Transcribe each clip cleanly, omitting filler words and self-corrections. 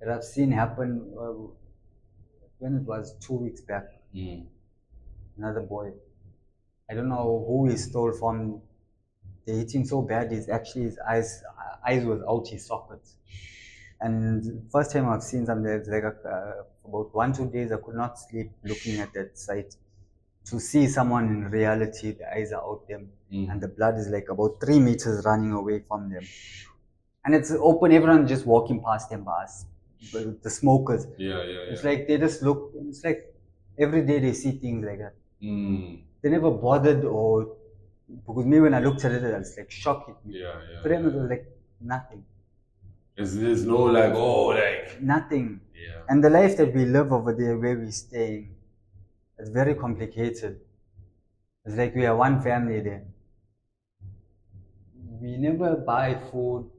that I've seen happen when it was 2 weeks back. Another boy, I don't know who he stole from. They hit him so bad, his eyes was out his sockets. And first time I've seen something, it's like about 1-2 days I could not sleep looking at that sight. To see someone in reality, the eyes are out them, and the blood is like about 3 meters running away from them. And it's open, everyone just walking past them, the smokers. It's like they just look, it's like every day they see things like that. They never bothered, or because me when I looked at it, I was like shocked. For them it was like nothing. There's no like nothing. And the life that we live over there where we're staying, it's very complicated. It's like we are one family there. We never buy food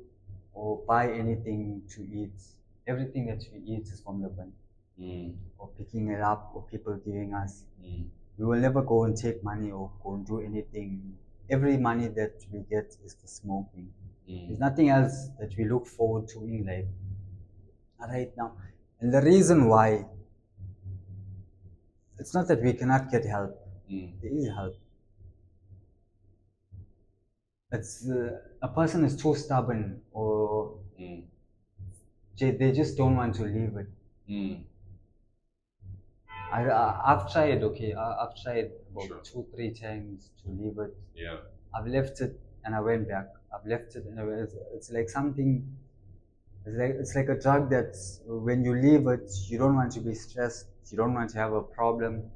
or buy anything to eat. Everything that we eat is from the bin, or picking it up, or people giving us. We will never go and take money or go and do anything. Every money that we get is for smoking. There's nothing else that we look forward to in life right now. And the reason why, it's not that we cannot get help. There is help. It's a person is too stubborn, or they just don't want to leave it. I've tried, I've tried about 2-3 times to leave it. I've left it and I went back. I've left it and it's like something, it's like a drug that when you leave it, you don't want to be stressed, you don't want to have a problem.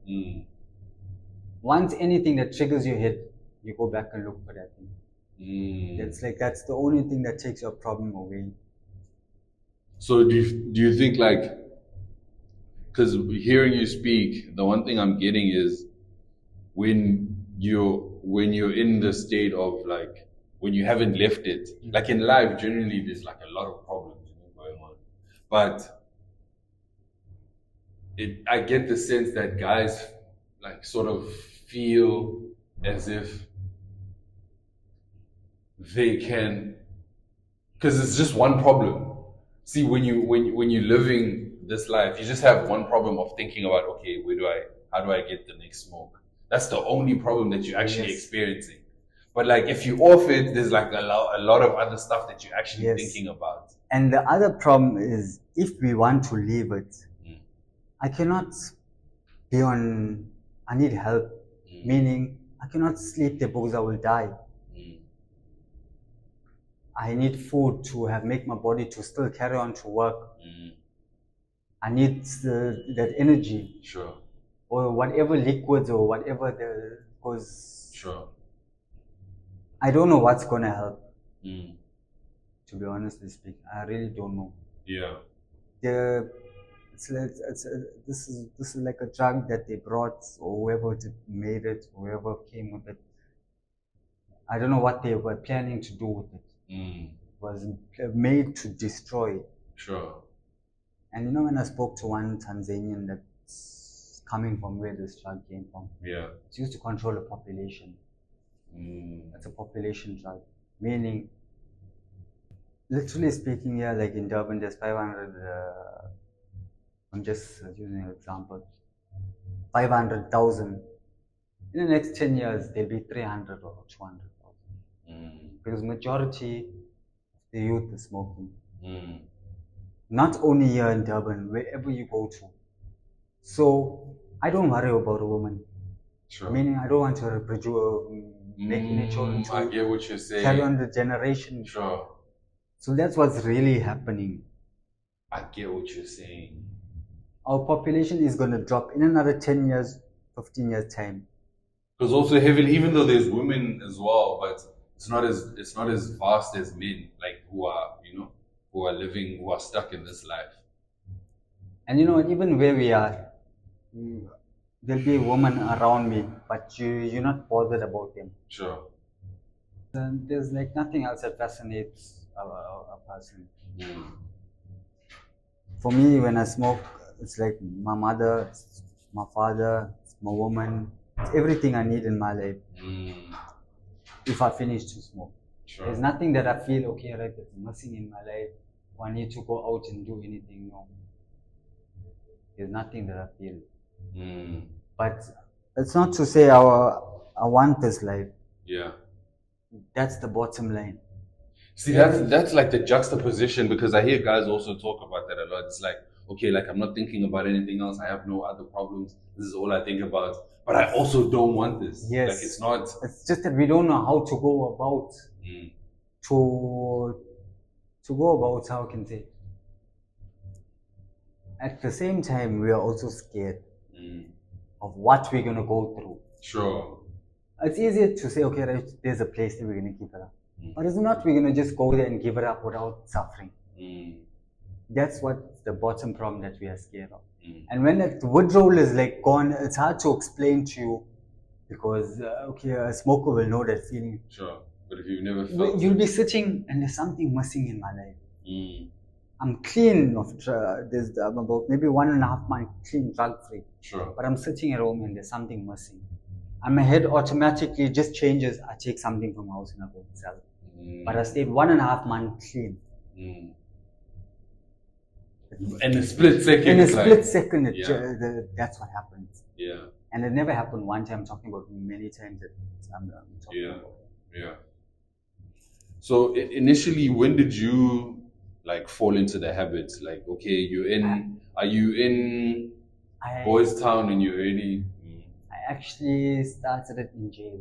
Once anything that triggers your head, you go back and look for that thing. It's like that's the only thing that takes your problem away. So do you think, like, because hearing you speak, the one thing I'm getting is when you're in the state of, like, when you haven't left it, like in life generally there's like a lot of problems going on, but I get the sense that guys like sort of feel as if they can, because it's just one problem. See, when you're living this life, you just have one problem of thinking about, okay, how do I get the next smoke? That's the only problem that you're actually experiencing. But like if you off it, there's like a lot of other stuff that you're actually thinking about. And the other problem is, if we want to leave it, I cannot be on, I need help. Meaning I cannot sleep there because I will die. I need food to make my body to still carry on to work. I need that energy. Sure. Or whatever liquids or whatever because I don't know what's gonna help. To be honestly speaking, I really don't know. This is like a drug that they brought, or whoever made it, whoever came with it. I don't know what they were planning to do with it. It was made to destroy. Sure. And you know, when I spoke to one Tanzanian that's coming from where this drug came from, it's used to control the population. It's a population drug, meaning, literally speaking, like in Durban, there's 500. I'm just using an example. 500,000. In the next 10 years, there'll be 300 or 200,000. Because majority of the youth is smoking. Not only here in Durban, wherever you go to. So I don't worry about a woman. Sure. Meaning I don't want to reproduce, make any children to I get what you're saying. Carry on the generation. Sure. So that's what's really happening. I get what you're saying. Our population is going to drop in another 10 years, 15 years time. Because also heavily, even though there's women as well, but it's not as vast as men, like who are living, who are stuck in this life. And you know, even where we are, there'll be a woman around me, but you're not bothered about them. Sure. And there's like nothing else that fascinates a person. For me, when I smoke, it's like my mother, my father, my woman, it's everything I need in my life. If I finish to smoke. Sure. There's nothing that I feel, okay, right, that's missing in my life. I need to go out and do anything. No, there's nothing that I feel. But it's not to say I want this life. Yeah. That's the bottom line. See, that's like the juxtaposition, because I hear guys also talk about that a lot. It's like, okay, like I'm not thinking about anything else. I have no other problems. This is all I think about. But I also don't want this. Yes. Like it's not. It's just that we don't know how to go about to go about, how can I say. At the same time, we are also scared of what we're gonna go through. Sure. It's easier to say, okay, right, there's a place that we're gonna give it up. But it's not we're gonna just go there and give it up without suffering. That's what the bottom problem that we are scared of. And when that withdrawal is like gone, it's hard to explain to you, because okay, a smoker will know that feeling. Sure. But if you've never felt you'll be sitting and there's something missing in my life. I'm clean of I'm about maybe 1.5 months clean, drug free. Sure. But I'm sitting at home and there's something missing. And my head automatically just changes. I take something from house and I go and sell it. But I stayed 1.5 months clean. In a split second. In a split second, that's what happens. Yeah. And it never happened one time. I'm talking about many times that I'm talking about. Yeah. So initially, when did you like fall into the habit? Like, okay, are you in Boys Town and you're already? I actually started it in jail.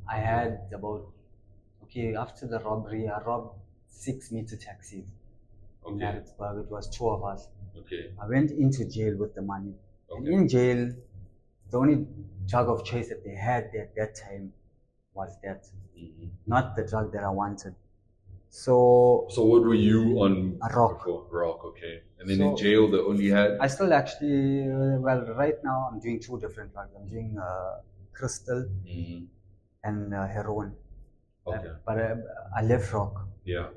I had after the robbery, I robbed 6 meter taxis. In Harrisburg, it was 2 of us. Okay. I went into jail with the money. And in jail, the only drug of choice that they had at that time was that. Not the drug that I wanted. So what were you on? A rock. Rock, okay. And then in jail, they only had? I still actually, right now I'm doing 2 different drugs. I'm doing crystal and heroin. Okay. But I left rock. Yeah.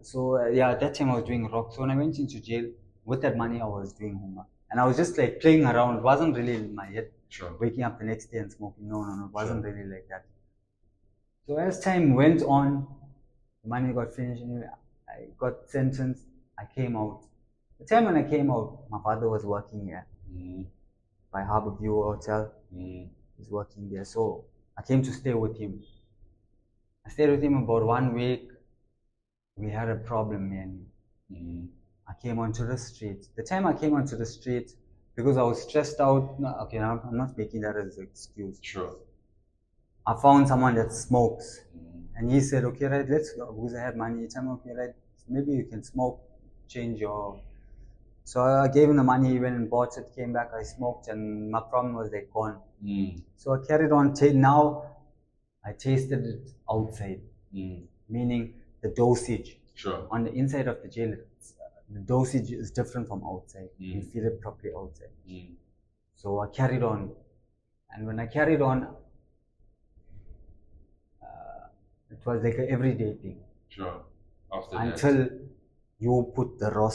So at that time I was doing rock. So when I went into jail, with that money I was doing homework. And I was just like playing around. It wasn't really in my head. Sure. Waking up the next day and smoking. No. It wasn't really like that. So as time went on, the money got finished, and I got sentenced. I came out. The time when I came out, my father was working here by Harborview Hotel. He's working there. So I came to stay with him. I stayed with him about 1 week. We had a problem, man. I came onto the street. The time I came onto the street, because I was stressed out. I'm not making that as an excuse. Sure. I found someone that smokes. And he said, okay, right, let's go. Because I had money. He told me, okay, right, maybe you can smoke, change your... So I gave him the money. He went and bought it, came back, I smoked, and my problem was like gone. So I carried on till now. I tasted it outside, meaning the dosage. Sure. On the inside of the jail, the dosage is different from outside. You feel it properly outside. So I carried on. And when I carried on, it was like an everyday thing. Sure. Until you put the raw